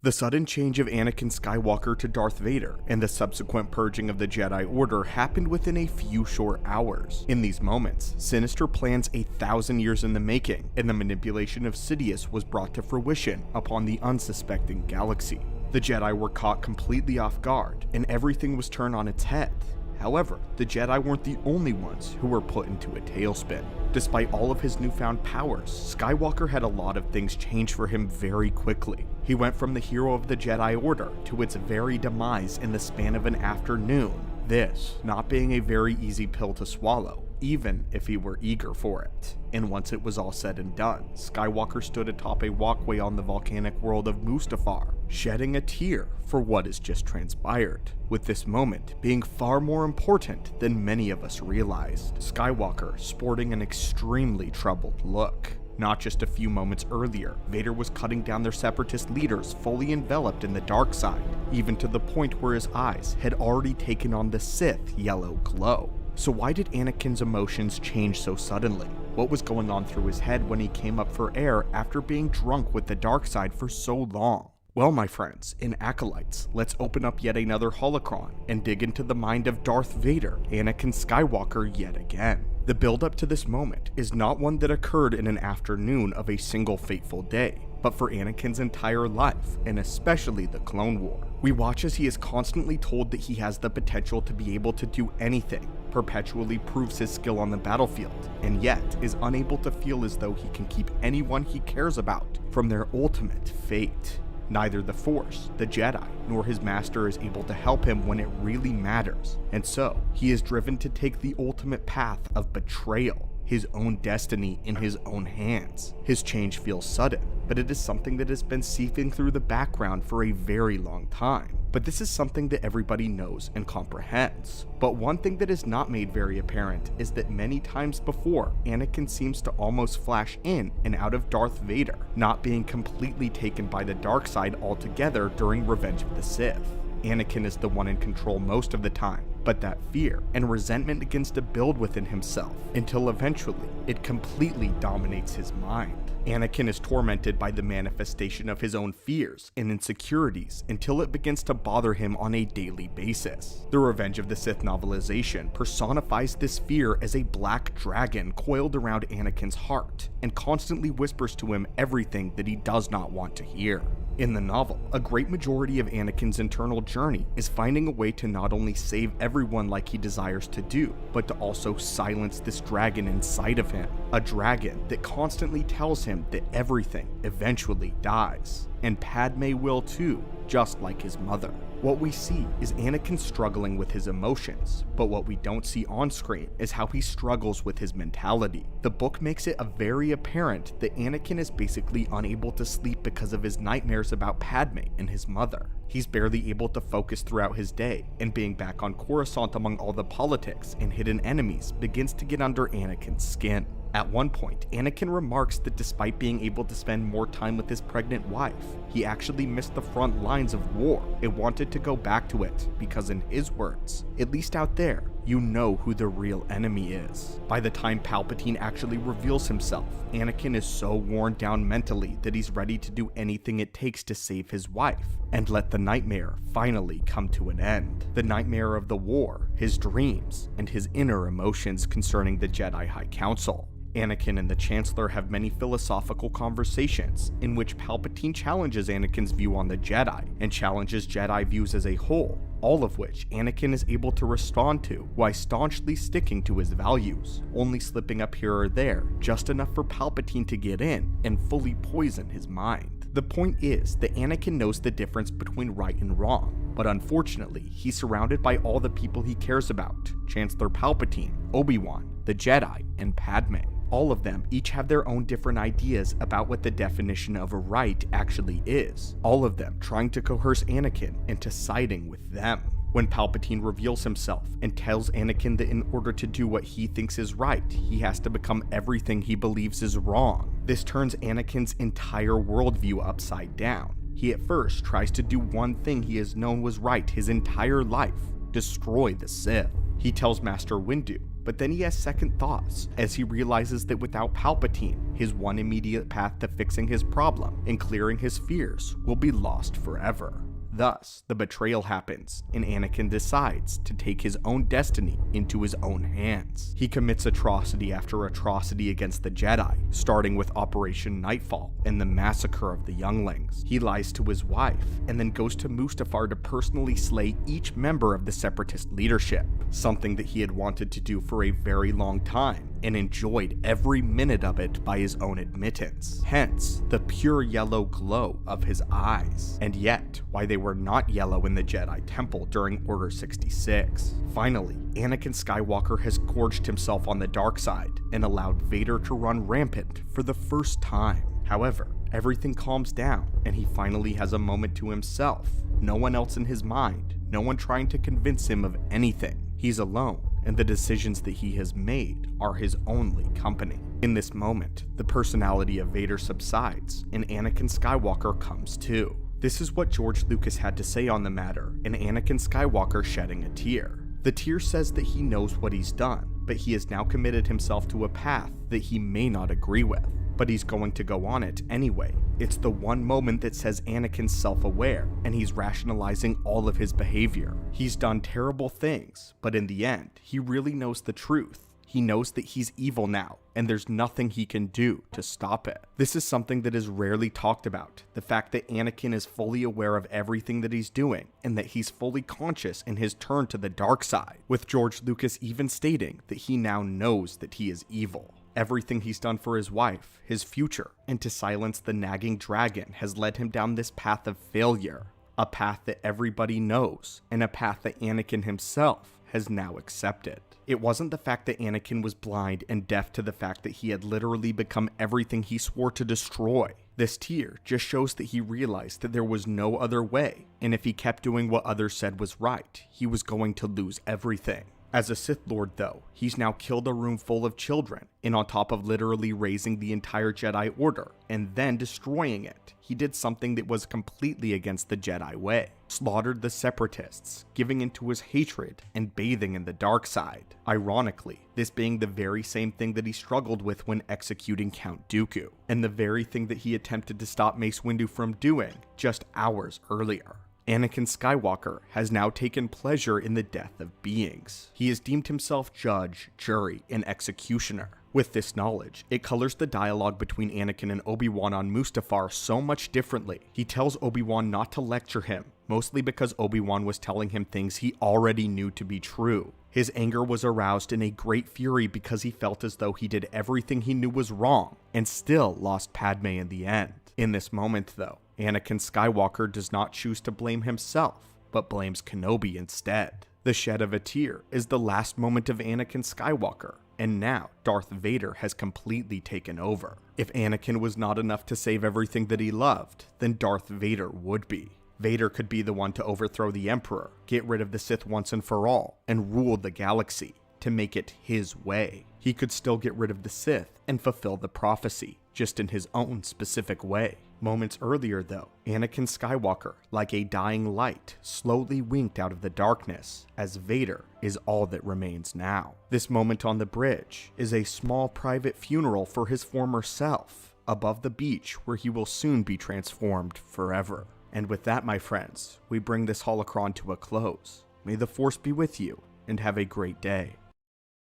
The sudden change of Anakin Skywalker to Darth Vader and the subsequent purging of the Jedi Order happened within a few short hours. In these moments, sinister plans 1,000 years in the making, and the manipulation of Sidious was brought to fruition upon the unsuspecting galaxy. The Jedi were caught completely off guard, and everything was turned on its head. However, the Jedi weren't the only ones who were put into a tailspin. Despite all of his newfound powers, Skywalker had a lot of things change for him very quickly. He went from the hero of the Jedi Order to its very demise in the span of an afternoon, this not being a very easy pill to swallow, even if he were eager for it. And once it was all said and done, Skywalker stood atop a walkway on the volcanic world of Mustafar, shedding a tear for what has just transpired, with this moment being far more important than many of us realized. Skywalker sporting an extremely troubled look. Not just a few moments earlier, Vader was cutting down their separatist leaders fully enveloped in the dark side, even to the point where his eyes had already taken on the Sith yellow glow. So why did Anakin's emotions change so suddenly? What was going on through his head when he came up for air after being drunk with the dark side for so long? Well, my friends, in Acolytes, let's open up yet another holocron and dig into the mind of Darth Vader, Anakin Skywalker yet again. The build-up to this moment is not one that occurred in an afternoon of a single fateful day, but for Anakin's entire life, and especially the Clone War. We watch as he is constantly told that he has the potential to be able to do anything, perpetually proves his skill on the battlefield, and yet is unable to feel as though he can keep anyone he cares about from their ultimate fate. Neither the Force, the Jedi, nor his master is able to help him when it really matters, and so he is driven to take the ultimate path of betrayal, his own destiny in his own hands. His change feels sudden, but it is something that has been seeping through the background for a very long time. But this is something that everybody knows and comprehends. But one thing that is not made very apparent is that many times before, Anakin seems to almost flash in and out of Darth Vader, not being completely taken by the dark side altogether during Revenge of the Sith. Anakin is the one in control most of the time, but that fear and resentment begins to build within himself until eventually it completely dominates his mind. Anakin is tormented by the manifestation of his own fears and insecurities until it begins to bother him on a daily basis. The Revenge of the Sith novelization personifies this fear as a black dragon coiled around Anakin's heart and constantly whispers to him everything that he does not want to hear. In the novel, a great majority of Anakin's internal journey is finding a way to not only save everyone like he desires to do, but to also silence this dragon inside of him. A dragon that constantly tells him that everything eventually dies. And Padme will too, just like his mother. What we see is Anakin struggling with his emotions, but what we don't see on screen is how he struggles with his mentality. The book makes it very apparent that Anakin is basically unable to sleep because of his nightmares about Padme and his mother. He's barely able to focus throughout his day, and being back on Coruscant among all the politics and hidden enemies begins to get under Anakin's skin. At one point, Anakin remarks that despite being able to spend more time with his pregnant wife, he actually missed the front lines of war and wanted to go back to it because, in his words, at least out there, you know who the real enemy is. By the time Palpatine actually reveals himself, Anakin is so worn down mentally that he's ready to do anything it takes to save his wife and let the nightmare finally come to an end. The nightmare of the war, his dreams, and his inner emotions concerning the Jedi High Council. Anakin and the Chancellor have many philosophical conversations in which Palpatine challenges Anakin's view on the Jedi and challenges Jedi views as a whole, all of which Anakin is able to respond to while staunchly sticking to his values, only slipping up here or there just enough for Palpatine to get in and fully poison his mind. The point is that Anakin knows the difference between right and wrong, but unfortunately, he's surrounded by all the people he cares about: Chancellor Palpatine, Obi-Wan, the Jedi, and Padme. All of them each have their own different ideas about what the definition of a right actually is, all of them trying to coerce Anakin into siding with them. When Palpatine reveals himself and tells Anakin that in order to do what he thinks is right, he has to become everything he believes is wrong, this turns Anakin's entire worldview upside down. He at first tries to do one thing he has known was right his entire life: destroy the Sith. He tells Master Windu but then he has second thoughts as he realizes that without Palpatine, his one immediate path to fixing his problem and clearing his fears will be lost forever. Thus, the betrayal happens, and Anakin decides to take his own destiny into his own hands. He commits atrocity after atrocity against the Jedi, starting with Operation Nightfall and the massacre of the younglings. He lies to his wife, and then goes to Mustafar to personally slay each member of the Separatist leadership, something that he had wanted to do for a very long time, and enjoyed every minute of it by his own admittance. Hence, the pure yellow glow of his eyes. And yet, why they were not yellow in the Jedi Temple during Order 66. Finally, Anakin Skywalker has gorged himself on the dark side and allowed Vader to run rampant for the first time. However, everything calms down and he finally has a moment to himself. No one else in his mind, no one trying to convince him of anything. He's alone, and the decisions that he has made are his only company. In this moment, the personality of Vader subsides, and Anakin Skywalker comes to. This is what George Lucas had to say on the matter, and Anakin Skywalker shedding a tear. The tear says that he knows what he's done, but he has now committed himself to a path that he may not agree with. But he's going to go on it anyway. It's the one moment that says Anakin's self-aware, and he's rationalizing all of his behavior. He's done terrible things, but in the end, he really knows the truth. He knows that he's evil now, and there's nothing he can do to stop it. This is something that is rarely talked about, the fact that Anakin is fully aware of everything that he's doing, and that he's fully conscious in his turn to the dark side, with George Lucas even stating that he now knows that he is evil. Everything he's done for his wife, his future, and to silence the nagging dragon has led him down this path of failure, a path that everybody knows, and a path that Anakin himself has now accepted. It wasn't the fact that Anakin was blind and deaf to the fact that he had literally become everything he swore to destroy. This tear just shows that he realized that there was no other way, and if he kept doing what others said was right, he was going to lose everything. As a Sith Lord though, he's now killed a room full of children, and on top of literally raising the entire Jedi Order, and then destroying it, he did something that was completely against the Jedi way. Slaughtered the Separatists, giving into his hatred and bathing in the dark side. Ironically, this being the very same thing that he struggled with when executing Count Dooku, and the very thing that he attempted to stop Mace Windu from doing just hours earlier. Anakin Skywalker has now taken pleasure in the death of beings. He has deemed himself judge, jury, and executioner. With this knowledge, it colors the dialogue between Anakin and Obi-Wan on Mustafar so much differently. He tells Obi-Wan not to lecture him, mostly because Obi-Wan was telling him things he already knew to be true. His anger was aroused in a great fury because he felt as though he did everything he knew was wrong, and still lost Padme in the end. In this moment though, Anakin Skywalker does not choose to blame himself, but blames Kenobi instead. The shed of a tear is the last moment of Anakin Skywalker, and now Darth Vader has completely taken over. If Anakin was not enough to save everything that he loved, then Darth Vader would be. Vader could be the one to overthrow the Emperor, get rid of the Sith once and for all, and rule the galaxy, to make it his way. He could still get rid of the Sith and fulfill the prophecy, just in his own specific way. Moments earlier though, Anakin Skywalker, like a dying light, slowly winked out of the darkness, as Vader is all that remains now. This moment on the bridge is a small private funeral for his former self, above the beach where he will soon be transformed forever. And with that, my friends, we bring this holocron to a close. May the Force be with you, and have a great day.